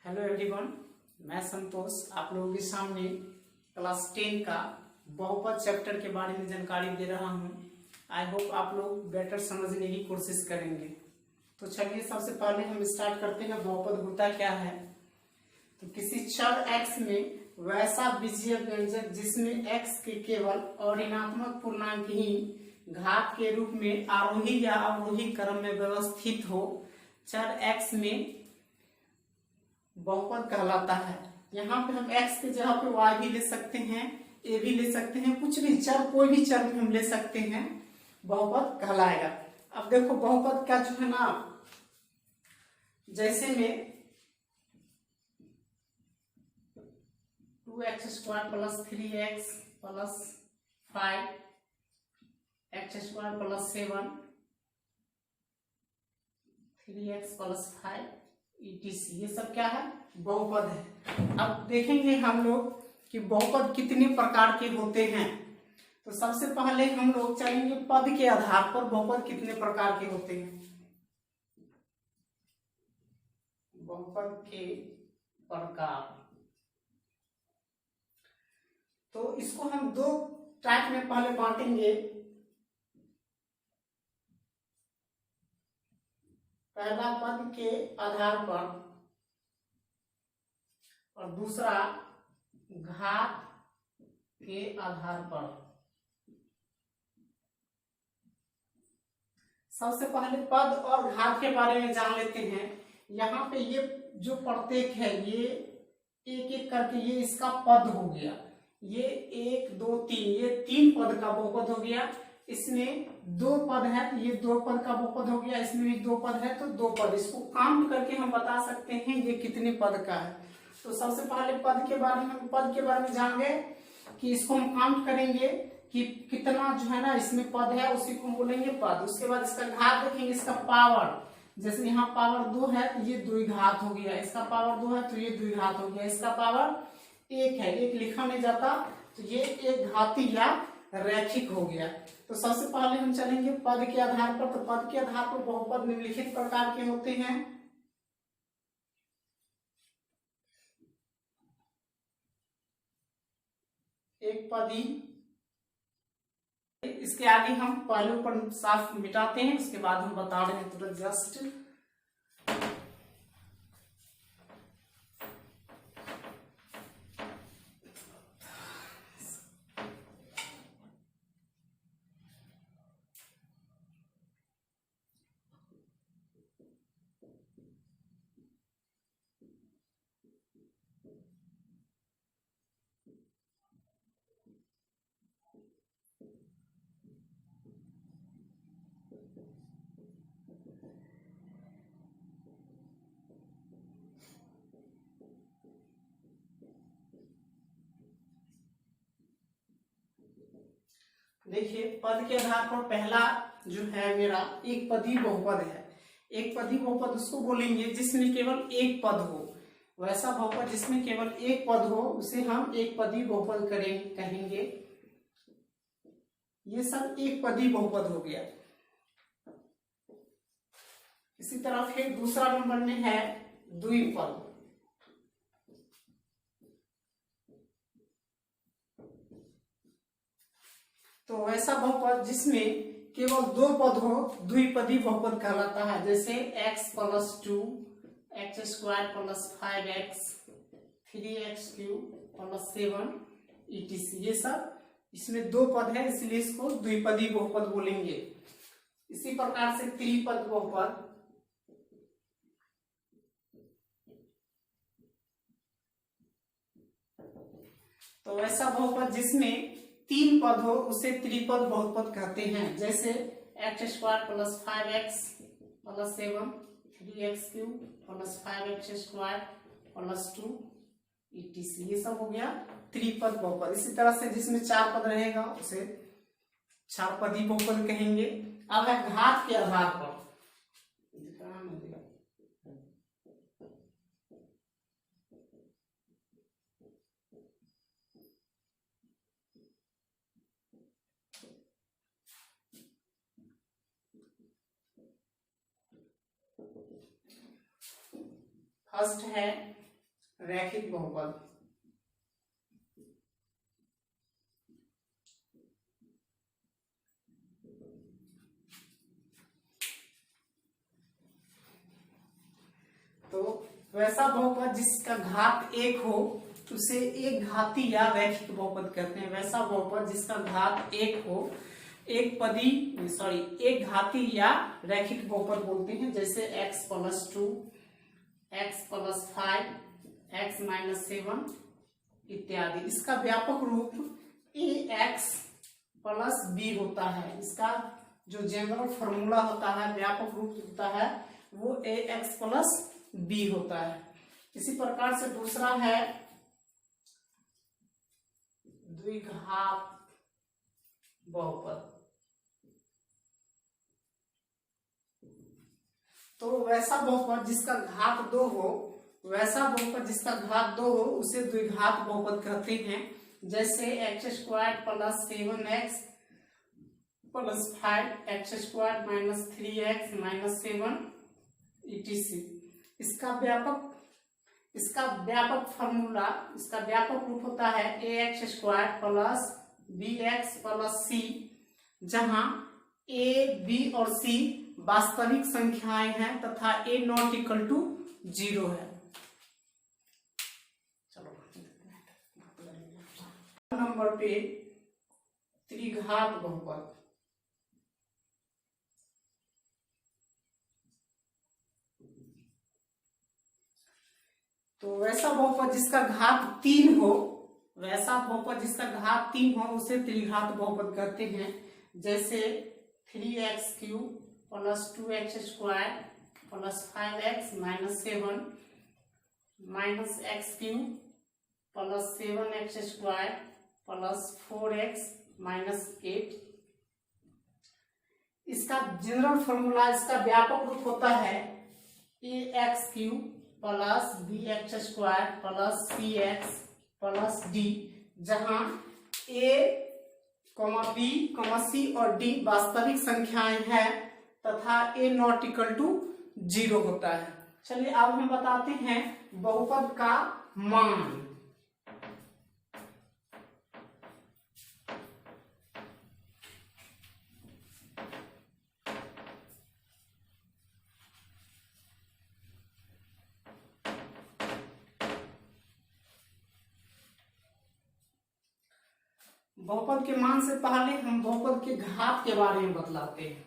Hello everyone, मैं संतोष आप लोगों के सामने क्लास 10 का बहुपद चैप्टर के बारे में जानकारी दे रहा हूं। आई होप आप लोग बेटर समझने की कोशिश करेंगे। तो चलिए सबसे पहले हम स्टार्ट करते हैं। बहुपद होता क्या है? तो किसी चर x में वैसा बीजीय व्यंजक जिसमें x के केवल और ऋणात्मक पूर्णांक ही घात के रूप में आरोही या अवरोही क्रम में व्यवस्थित हो, चर x में बहुपद कहलाता है। यहाँ पे हम x के जगह पे y भी ले सकते हैं, a भी ले सकते हैं, कुछ भी चर, कोई भी चर हम ले सकते हैं, बहुपद कहलाएगा। अब देखो बहुपद का जो है ना, जैसे में 2x² plus 3x plus 5x² plus 7 3x plus 5 etc, ये सब क्या है? बहुपद है। अब देखेंगे हम लोग कि बहुपद कितने प्रकार के होते हैं। तो सबसे पहले हम लोग चलेंगे पद के आधार पर बहुपद कितने प्रकार के होते हैं। बहुपद के प्रकार, तो इसको हम दो टाइप में पहले बांटेंगे। पहला पद के आधार पर और दूसरा घात के आधार पर। सबसे पहले पद और घात के बारे में जान लेते हैं। यहाँ पे ये जो प्रत्येक है, ये एक एक करके ये इसका पद हो गया। ये 1 2 3, ये 3 पद का बहुपद हो गया। इसमें 2 पद है, ये 2 पद का बहुपद हो गया। इसमें भी 2 पद है, तो 2 पद। इसको काउंट करके हम बता सकते हैं ये कितने पद का है। तो सबसे पहले पद के बारे में जान गए कि इसको हम काउंट करेंगे कि कितना जो है ना इसमें पद है, उसी को हम बोलेंगे पद। उसके बाद इसका घात देखेंगे, इसका पावर। जैसे यहाँ पावर 2 है तो ये 2 घात हो गया, इसका पावर 2 है तो ये 2 घात हो गया, इसका पावर 1 है, 1 लिखा नहीं जाता, तो ये एक घाती या रैखिक हो गया। तो सबसे पहले हम चलेंगे पद के आधार पर। तो पद के आधार पर बहुपद निम्नलिखित प्रकार के होते हैं। एक पदी, इसके आगे हम पहले ऊपर साफ मिटाते हैं, उसके बाद हम बता रहे हैं तुरंत जस्ट। देखिए पद के आधार पर पहला जो है मेरा एक पदी बहुपद है। एक पदी बहुपद उसको बोलेंगे जिसमें केवल एक पद हो। वैसा बहुपद जिसमें केवल एक पद हो उसे हम एक पदी बहुपद कहेंगे। ये सब एक पदी बहुपद हो गया। इसी तरह फिर दूसरा नंबर में है द्विपद। तो वैसा बहुपद जिसमें केवल 2 पद हो द्विपदी बहुपद कहलाता है। जैसे x plus 2 x² plus 5x 3x³ plus 7 etc, ये सब इसमें 2 पद है, इसलिए इसको द्विपदी बहुपद बोलेंगे। इसी प्रकार से त्रिपद बहुपद। तो वैसा बहुपद जिसमें 3 पद हो उसे त्रिपद बहुपद कहते हैं। जैसे x² plus 5x plus 7 3x³ plus 5x² plus 2 etc, ये सब हो गया त्रिपद बहुपद। इसी तरह से जिसमें 4 पद रहेगा उसे 4 पदी बहुपद कहेंगे। अब है घात के आधार पर। फर्स्ट है रैखिक बहुपद। तो वैसा बहुपद जिसका घात 1 हो उसे एक घाती या रैखिक बहुपद कहते हैं। वैसा बहुपद जिसका घात 1 हो एक घाती या रैखिक बहुपद बोलते हैं। जैसे x+2, x+5, x-7 इत्यादि। इसका व्यापक रूप ax+b होता है। इसका जो जनरल फॉर्मूला होता है, व्यापक रूप होता है, वो ax+b होता है। इसी प्रकार से दूसरा है द्विघात बहुपद। तो वैसा बहुपद जिसका घात 2 हो, उसे द्विघात बहुपद कहते हैं। जैसे x² + 7x + 5 x² - 3x - 7 etc। इसका व्यापक फॉर्मूला, इसका व्यापक रूप होता है ax² + bx + c, जहां a, b और c वास्तविक संख्याएं हैं तथा a ≠ 0 है। चलो नंबर पे त्रिघात बहुपद। तो वैसा बहुपद जिसका घात 3 हो, उसे त्रिघात बहुपद कहते हैं। जैसे 3x³ + 2x² + 5x - 7 -x³ + 7x² + 4x - 8। इसका जनरल फॉर्मूला, इसका व्यापक रूप होता है ax³ + bx² + cx + d, जहां a, b, c और d वास्तविक संख्याएं हैं तथा a ≠ 0 होता है। चलिए अब हम बताते हैं बहुपद का मान। बहुपद के मान से पहले हम बहुपद के घात के बारे में बतलाते हैं।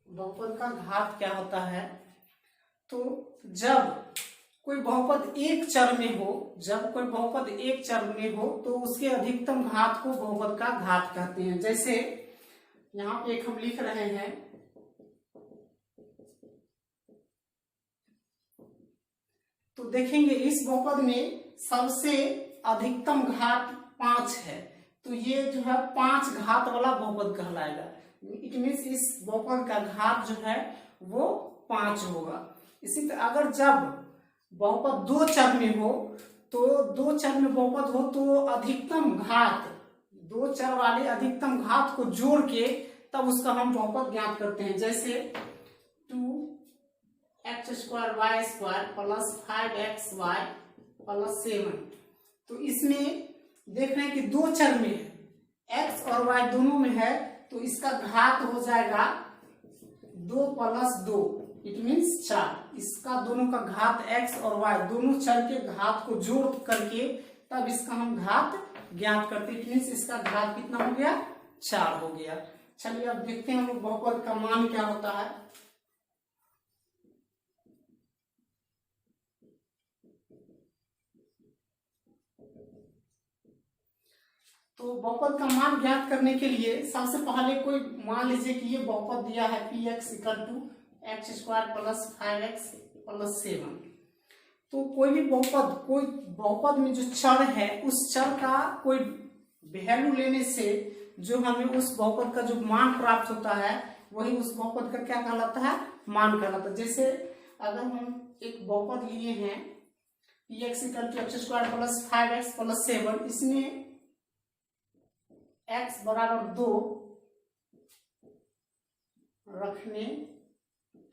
बहुपद का घात क्या होता है? तो जब कोई बहुपद एक चर में हो, तो उसके अधिकतम घात को बहुपद का घात कहते हैं। जैसे यहाँ पे एक हम लिख रहे हैं, तो देखेंगे इस बहुपद में सबसे अधिकतम घात 5 है, तो ये जो है 5 घात वाला बहुपद कहलाएगा। इट मीन्स इस बहुपद का घात जो है वो 5 होगा। इसी तरह अगर जब बहुपद 2 चर में हो, तो 2 चर में बहुपद हो तो अधिकतम घात, 2 चर वाले अधिकतम घात को जोड़ के तब उसका हम बहुपद ज्ञात करते हैं। जैसे 2x² y² + 5xy + 7। तो इसमें देख रहे हैं कि 2 चर में है, x और y दोनों में है, तो इसका घात हो जाएगा 2 + 2, इट मीन्स 4। इसका दोनों का घात x और y दोनों चर के घात को जोड़ करके तब इसका हम घात ज्ञात करते हैं। इट मीन्स इसका घात कितना हो गया? 4 हो गया। चलिए अब देखते हैं हम लोग बहुपद का मान क्या होता है। तो बहुपद का मान ज्ञात करने के लिए सबसे पहले कोई मान लीजिए कि ये बहुपद दिया है px = x² + 5x + 7। तो कोई बहुपद में जो चर है, उस चर का कोई वैल्यू लेने से जो हमें उस बहुपद का जो मान प्राप्त होता है, वही उस बहुपद का क्या कहलाता है? मान कहलाता है। जैसे अगर हम एक बहुपद लिए हैं px = x² + 5x + 7, इसमें x = 2, रखने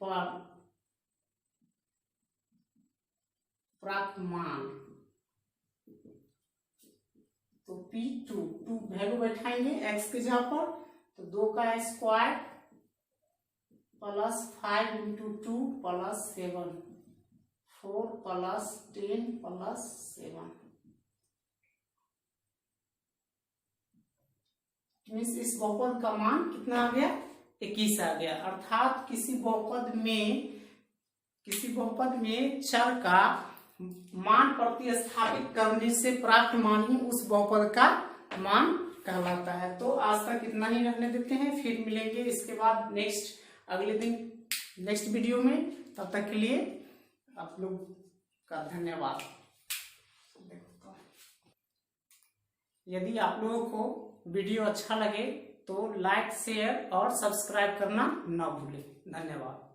पर प्राप्त मान, तो P2 वैल्यू बैठाएंगे x के जगह पर, तो 2 का square plus 5 into 2 plus 7, 4 plus 10 plus 7 means इस बहुपद का मान कितना आ गया? 21 आ गया। अर्थात किसी बहुपद में चर का मान प्रतिस्थापित करने से प्राप्त मान ही उस बहुपद का मान कहलाता है। तो आज तक इतना ही रहने देते हैं, फिर मिलेंगे इसके बाद अगले दिन नेक्स्ट वीडियो में। तब तक के लिए आप लोग का धन्यवाद। यदि आप लोगों को वीडियो अच्छा लगे तो लाइक, शेयर और सब्सक्राइब करना ना भूलें। धन्यवाद।